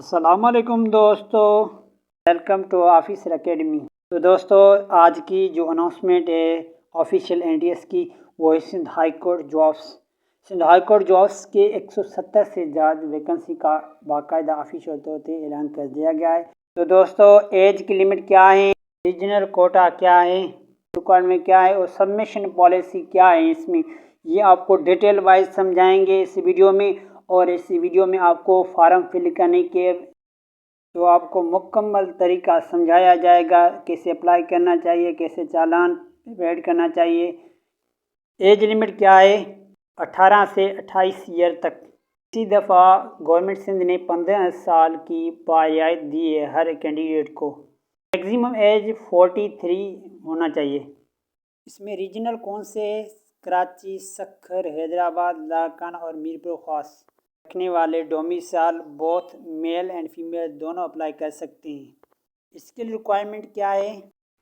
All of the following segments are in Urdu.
السلام علیکم دوستو، ویلکم ٹو آفیسر اکیڈمی۔ تو دوستو، آج کی جو اناؤنسمنٹ ہے آفیشیل این ٹی ایس کی، وہ ہے سندھ ہائی کورٹ جابس کے 170 سے زیادہ ویکنسی کا باقاعدہ آفیشیل طور پہ اعلان کر دیا گیا ہے۔ تو دوستو، ایج کی لمٹ کیا ہے، ریجنل کوٹا کیا ہے، ریکوائرمنٹ کیا ہے اور سبمیشن پالیسی کیا ہے، اس میں یہ آپ کو ڈیٹیل وائز سمجھائیں گے اس ویڈیو میں۔ اور اس ویڈیو میں آپ کو فارم فل کرنے کے تو آپ کو مکمل طریقہ سمجھایا جائے گا، کیسے اپلائی کرنا چاہیے، کیسے چالان ایڈ کرنا چاہیے۔ ایج لمٹ کیا ہے، 18 سے 28 ایئر تک۔ اسی دفعہ گورنمنٹ سندھ نے 15 سال کی پایات دی ہے ہر کینڈیڈیٹ کو۔ میگزیمم ایج 43 ہونا چاہیے۔ اس میں ریجنل کون سے، کراچی، سکھر، حیدرآباد، لاکن اور میرپور خاص رکھنے والے domicile both male and female دونوں اپلائی کر سکتے ہیں۔ اسکل ریکوائرمنٹ کیا ہے،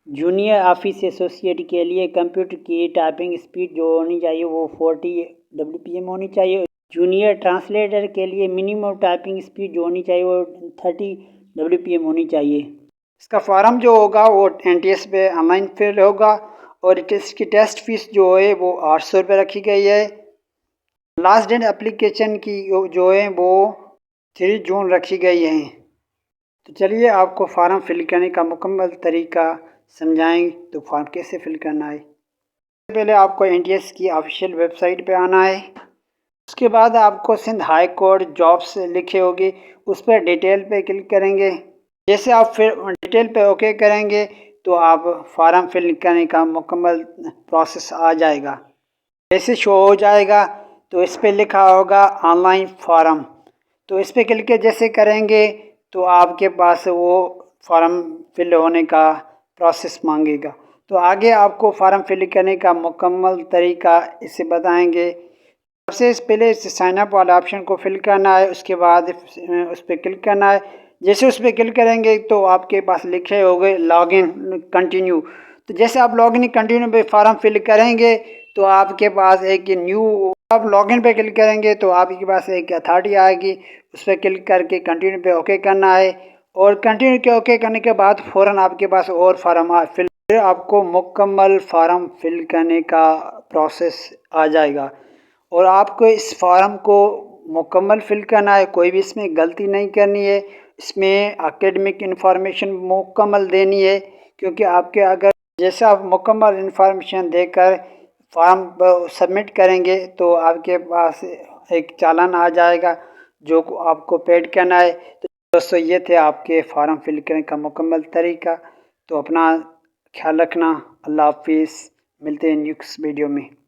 جونیئر آفس ایسوسیٹ کے لیے کمپیوٹر کی ٹائپنگ اسپیڈ جو ہونی چاہیے وہ 40 WPM ہونی چاہیے۔ جونیئر ٹرانسلیٹر کے لیے منیمم ٹائپنگ اسپیڈ جو ہونی چاہیے وہ 30 WPM ہونی چاہیے۔ اس کا فارم جو ہوگا وہ NTS پہ آن لائن فل ہوگا اور اس کی ٹیسٹ فیس جو ہے وہ 800 روپے رکھی گئی ہے۔ لاسٹ ڈیٹ اپلیکیشن کی جو ہے وہ 3 جون رکھی گئی ہے۔ تو چلیے آپ کو فارم فل کرنے کا مکمل طریقہ سمجھائیں تو فارم کیسے فل کرنا ہے۔ سب سے پہلے آپ کو NTS کی آفیشیل ویب سائٹ پہ آنا ہے۔ اس کے بعد آپ کو سندھ ہائی کورٹ جابس لکھے ہوگی، اس پہ ڈیٹیل پہ کلک کریں گے۔ جیسے آپ پھر ڈیٹیل پہ اوکے کریں گے تو آپ فارم فل کرنے کا مکمل پروسیس آ جائے گا۔ جیسے شو ہو جائے گا تو اس پہ لکھا ہوگا آن لائن فارم، تو اس پہ کلک جیسے کریں گے تو آپ کے پاس وہ فارم فل ہونے کا پروسیس مانگے گا۔ تو آگے آپ کو فارم فل کرنے کا مکمل طریقہ اسے بتائیں گے۔ سب سے پہلے سائن اپ والا آپشن کو فل کرنا ہے، اس کے بعد اس پہ کلک کرنا ہے۔ جیسے اس پہ کلک کریں گے تو آپ کے پاس لکھے ہوگے لاگ ان کنٹینیو، تو جیسے آپ لاگ ان کنٹینیو پہ فارم فل کریں گے تو آپ کے پاس ایک نیو، آپ لاگ ان پہ کلک کریں گے تو آپ کے پاس ایک اتھارٹی آئے گی، اس پہ کلک کر کے کنٹینیو پہ اوکے کرنا ہے۔ اور کنٹینیو کے اوکے کرنے کے بعد فوراً آپ کے پاس اور فارم فل، پھر آپ کو مکمل فارم فل کرنے کا پروسیس آ جائے گا۔ اور آپ کو اس فارم کو مکمل فل کرنا ہے، کوئی بھی اس میں غلطی نہیں کرنی ہے۔ اس میں اکیڈمک انفارمیشن مکمل دینی ہے، کیونکہ آپ کے اگر جیسے آپ مکمل انفارمیشن دے کر فارم سبمٹ کریں گے تو آپ کے پاس ایک چالان آ جائے گا جو آپ کو پیڈ کرنا ہے۔ تو دوستو، یہ تھے آپ کے فارم فل کرنے کا مکمل طریقہ۔ تو اپنا خیال رکھنا، اللہ حافظ، ملتے ہیں نیکسٹ ویڈیو میں۔